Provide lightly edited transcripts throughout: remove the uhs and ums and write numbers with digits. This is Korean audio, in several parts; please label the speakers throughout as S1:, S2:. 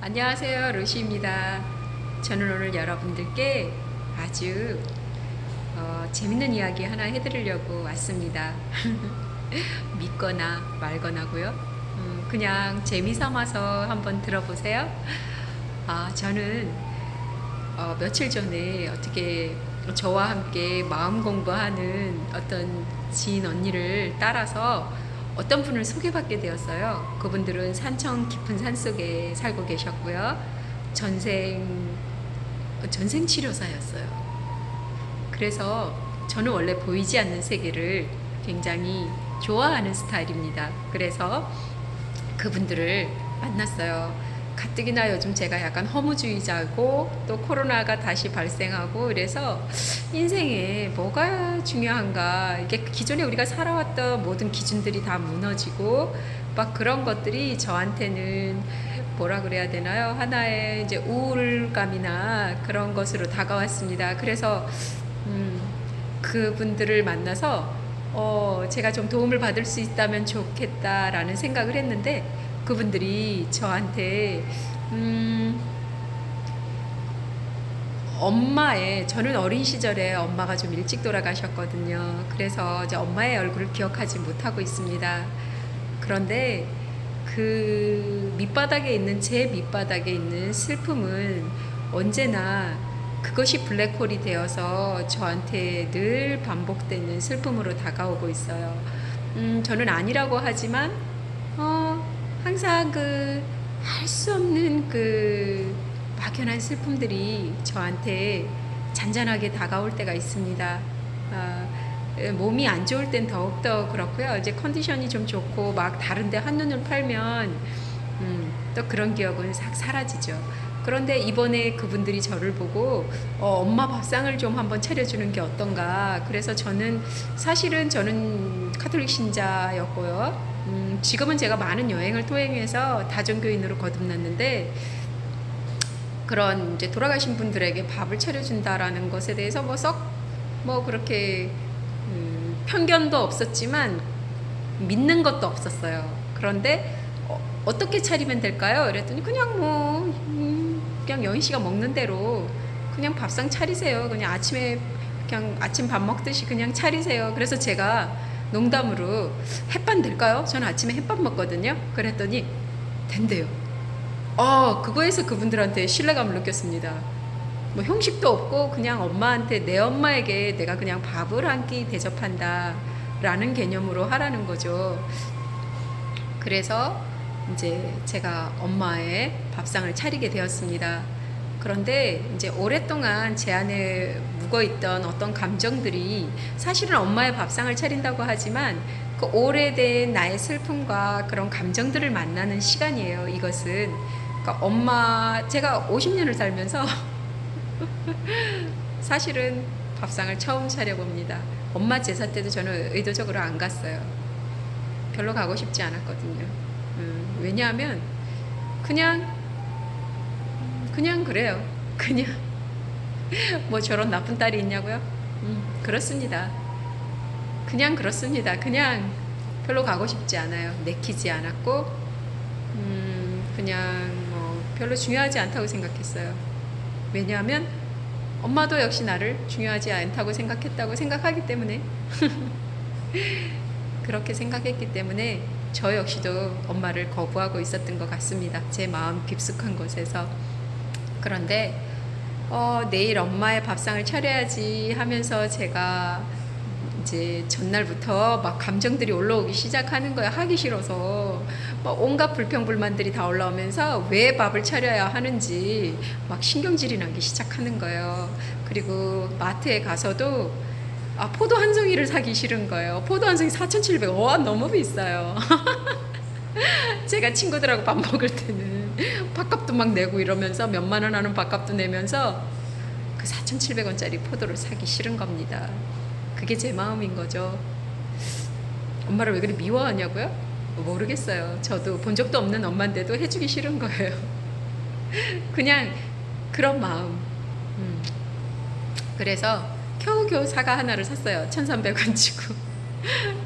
S1: 안녕하세요, 루시입니다. 저는 오늘 여러분들께 아주 재밌는 이야기 하나 해드리려고 왔습니다. 믿거나 말거나고요. 그냥 재미삼아서 한번 들어보세요. 저는 며칠 전에 어떻게 저와 함께 마음 공부하는 어떤 지인 언니를 따라서 어떤 분을 소개받게 되었어요. 그분들은 산청 깊은 산속에 살고 계셨고요. 전생 치료사였어요. 그래서 저는 원래 보이지 않는 세계를 굉장히 좋아하는 스타일입니다. 그래서 그분들을 만났어요. 가뜩이나 요즘 제가 약간 허무주의자고 또 코로나가 다시 발생하고 이래서 인생에 뭐가 중요한가, 이게 기존에 우리가 살아왔던 모든 기준들이 다 무너지고 막 그런 것들이 저한테는 뭐라 그래야 되나요? 하나의 이제 우울감이나 그런 것으로 다가왔습니다. 그래서 그분들을 만나서 제가 좀 도움을 받을 수 있다면 좋겠다라는 생각을 했는데, 그분들이 저한테 저는 어린 시절에 엄마가 좀 일찍 돌아가셨거든요. 그래서 이제 엄마의 얼굴을 기억하지 못하고 있습니다. 그런데 제 밑바닥에 있는 슬픔은 언제나 그것이 블랙홀이 되어서 저한테 늘 반복되는 슬픔으로 다가오고 있어요. 저는 아니라고 하지만, 항상 할 수 없는 막연한 슬픔들이 저한테 잔잔하게 다가올 때가 있습니다. 몸이 안 좋을 땐 더욱더 그렇고요. 이제 컨디션이 좀 좋고 막 다른데 한눈을 팔면 또 그런 기억은 싹 사라지죠. 그런데 이번에 그분들이 저를 보고 엄마 밥상을 좀 한번 차려주는 게 어떤가. 그래서 사실은 저는 카톨릭 신자였고요. 지금은 제가 많은 여행을 토행해서 다종교인으로 거듭났는데, 그런 이제 돌아가신 분들에게 밥을 차려준다라는 것에 대해서 그렇게 편견도 없었지만 믿는 것도 없었어요. 그런데 어떻게 차리면 될까요? 그랬더니 그냥 여인 씨가 먹는 대로 그냥 밥상 차리세요. 그냥 아침 밥 먹듯이 그냥 차리세요. 그래서 제가 농담으로 햇반 될까요? 저는 아침에 햇밥 먹거든요. 그랬더니 된대요. 그거에서 그분들한테 신뢰감을 느꼈습니다. 뭐 형식도 없고 그냥 내 엄마에게 내가 그냥 밥을 한 끼 대접한다 라는 개념으로 하라는 거죠. 그래서 이제 제가 엄마의 밥상을 차리게 되었습니다. 그런데 이제 오랫동안 제 안에 묵어있던 어떤 감정들이, 사실은 엄마의 밥상을 차린다고 하지만 그 오래된 나의 슬픔과 그런 감정들을 만나는 시간이에요, 이것은. 그러니까 제가 50년을 살면서 사실은 밥상을 처음 차려봅니다. 엄마 제사 때도 저는 의도적으로 안 갔어요. 별로 가고 싶지 않았거든요. 왜냐하면 그냥 그래요. 그냥 뭐 저런 나쁜 딸이 있냐고요? 그렇습니다. 그냥 그렇습니다. 그냥 별로 가고 싶지 않아요. 내키지 않았고, 그냥 별로 중요하지 않다고 생각했어요. 왜냐하면 엄마도 역시 나를 중요하지 않다고 생각하기 때문에 그렇게 생각했기 때문에 저 역시도 엄마를 거부하고 있었던 것 같습니다. 제 마음 깊숙한 곳에서. 그런데 내일 엄마의 밥상을 차려야지 하면서 제가 이제 전날부터 막 감정들이 올라오기 시작하는 거야. 하기 싫어서 막 온갖 불평불만들이 다 올라오면서 왜 밥을 차려야 하는지 막 신경질이 나기 시작하는 거예요. 그리고 마트에 가서도 포도 한 송이를 사기 싫은 거예요. 포도 한 송이 4,700원. 와, 너무 비싸요. 제가 친구들하고 밥 먹을 때는 밥값도 막 내고 이러면서 몇만 원 하는 밥값도 내면서 그 4,700원짜리 포도를 사기 싫은 겁니다. 그게 제 마음인 거죠. 엄마를 왜 그리 미워하냐고요? 모르겠어요. 저도 본 적도 없는 엄마인데도 해주기 싫은 거예요. 그냥 그런 마음. 그래서 겨우겨우 사과 하나를 샀어요. 1,300원 주고.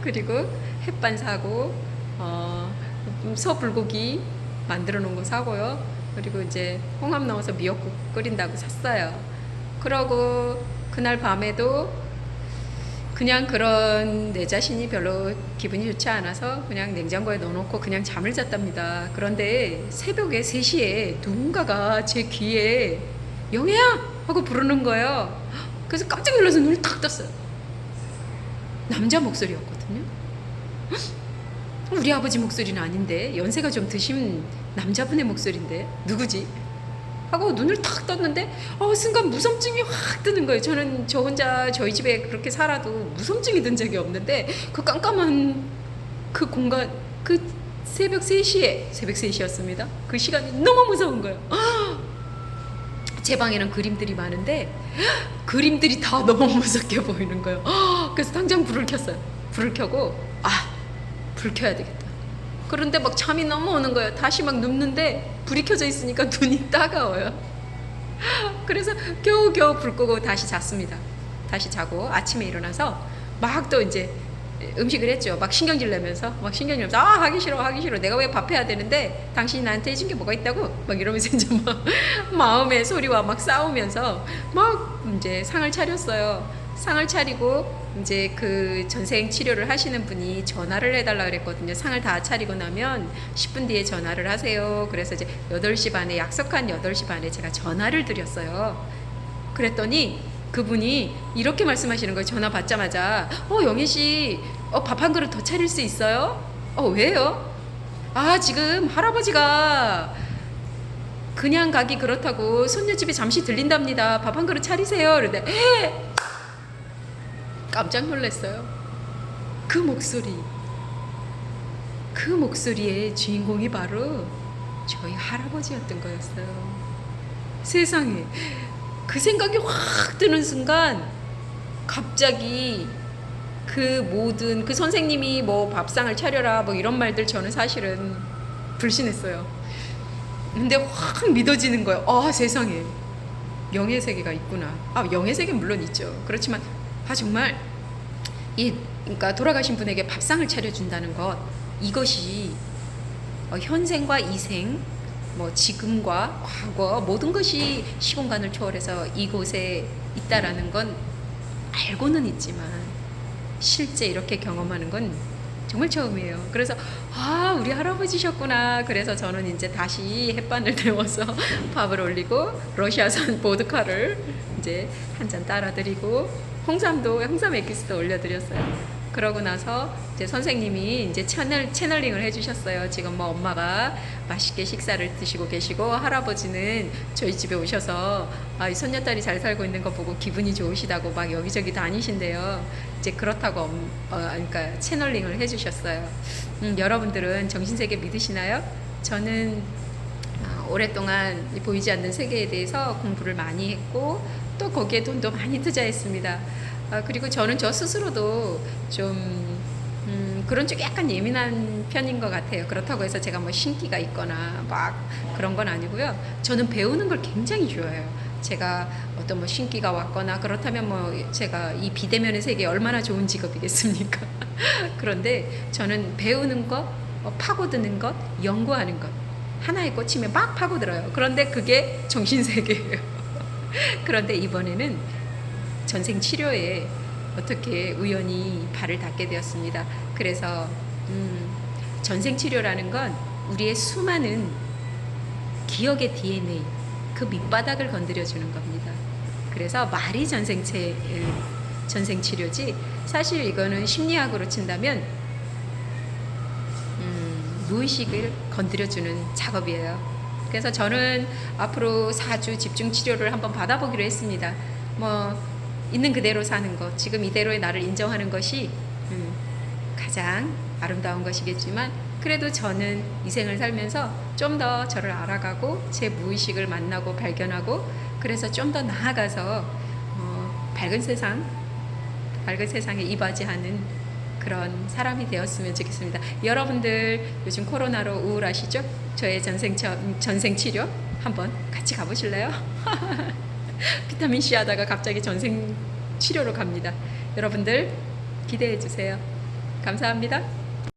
S1: 그리고 햇반 사고, 소 불고기 만들어 놓은 거 사고요. 그리고 이제 홍합 넣어서 미역국 끓인다고 샀어요. 그러고 그날 밤에도 그냥 그런 내 자신이 별로 기분이 좋지 않아서 그냥 냉장고에 넣어놓고 그냥 잠을 잤답니다. 그런데 새벽에 3시에 누군가가 제 귀에 영애야! 하고 부르는 거예요. 그래서 깜짝 놀라서 눈을 탁 떴어요. 남자 목소리였거든요. 우리 아버지 목소리는 아닌데, 연세가 좀 드신 남자분의 목소리인데 누구지? 하고 눈을 탁 떴는데 순간 무섬증이 확 드는 거예요. 저는 저 혼자 저희 집에 그렇게 살아도 무섬증이 든 적이 없는데 그 깜깜한 그 공간, 그 새벽 3시였습니다. 그 시간이 너무 무서운 거예요. 제 방에는 그림들이 많은데 그림들이 다 너무 무섭게 보이는 거예요. 그래서 당장 불을 켰어요. 불을 켜고 불 켜야 되겠다. 그런데 막 잠이 너무 오는 거예요. 다시 막 눕는데 불이 켜져 있으니까 눈이 따가워요. 그래서 겨우겨우 불 끄고 다시 잤습니다. 다시 자고 아침에 일어나서 막 또 이제 음식을 했죠. 막 신경질 내면서 하기 싫어. 내가 왜 밥 해야 되는데 당신이 나한테 해준 게 뭐가 있다고? 막 이러면서 이제 막 마음의 소리와 막 싸우면서 막 이제 상을 차렸어요. 상을 차리고 이제 그 전생 치료를 하시는 분이 전화를 해달라 그랬거든요. 상을 다 차리고 나면 10분 뒤에 전화를 하세요. 그래서 이제 8시 반에 약속한 8시 반에 제가 전화를 드렸어요. 그랬더니 그분이 이렇게 말씀하시는 거예요. 전화 받자마자 영애씨 밥 한 그릇 더 차릴 수 있어요? 왜요? 지금 할아버지가 그냥 가기 그렇다고 손녀집에 잠시 들린답니다. 밥 한 그릇 차리세요. 그런데 깜짝 놀랐어요. 그 목소리의 주인공이 바로 저희 할아버지였던 거였어요. 세상에, 그 생각이 확 드는 순간 갑자기 그 모든 그 선생님이 뭐 밥상을 차려라 뭐 이런 말들 저는 사실은 불신했어요. 근데 확 믿어지는 거예요. 세상에 영의 세계가 있구나. 영의 세계는 물론 있죠. 그렇지만 정말 그러니까 돌아가신 분에게 밥상을 차려준다는 것, 이것이 현생과 이생, 뭐 지금과 과거 모든 것이 시공간을 초월해서 이곳에 있다라는 건 알고는 있지만 실제 이렇게 경험하는 건 정말 처음이에요. 그래서 우리 할아버지셨구나. 그래서 저는 이제 다시 햇반을 데워서 밥을 올리고 러시아산 보드카를 이제 한 잔 따라 드리고 홍삼 엑기스도 올려드렸어요. 그러고 나서 이제 선생님이 이제 채널링을 해주셨어요. 지금 뭐 엄마가 맛있게 식사를 드시고 계시고 할아버지는 저희 집에 오셔서 이 손녀딸이 잘 살고 있는 거 보고 기분이 좋으시다고 막 여기저기 다니신대요. 이제 그렇다고 그러니까 채널링을 해주셨어요. 여러분들은 정신세계 믿으시나요? 저는 오랫동안 보이지 않는 세계에 대해서 공부를 많이 했고 또 거기에 돈도 많이 투자했습니다. 그리고 저는 저 스스로도 좀 그런 쪽에 약간 예민한 편인 것 같아요. 그렇다고 해서 제가 뭐 신기가 있거나 막 그런 건 아니고요. 저는 배우는 걸 굉장히 좋아해요. 제가 어떤 뭐 신기가 왔거나 그렇다면 뭐 제가 이 비대면의 세계에 얼마나 좋은 직업이겠습니까? 그런데 저는 배우는 것, 파고드는 것, 연구하는 것 하나에 꽂히면 막 파고들어요. 그런데 그게 정신세계예요. 그런데 이번에는 전생 치료에 어떻게 우연히 발을 닿게 되었습니다. 그래서 전생 치료라는 건 우리의 수많은 기억의 DNA, 그 밑바닥을 건드려주는 겁니다. 그래서 말이 전생 치료지 사실 이거는 심리학으로 친다면 무의식을 건드려주는 작업이에요. 그래서 저는 앞으로 4주 집중 치료를 한번 받아보기로 했습니다. 뭐 있는 그대로 사는 것, 지금 이대로의 나를 인정하는 것이 가장 아름다운 것이겠지만 그래도 저는 이 생을 살면서 좀 더 저를 알아가고 제 무의식을 만나고 발견하고 그래서 좀 더 나아가서 밝은 세상에 이바지하는 그런 사람이 되었으면 좋겠습니다. 여러분들 요즘 코로나로 우울하시죠? 저의 전생 치료 한번 같이 가보실래요? 비타민C 하다가 갑자기 전생 치료로 갑니다. 여러분들 기대해 주세요. 감사합니다.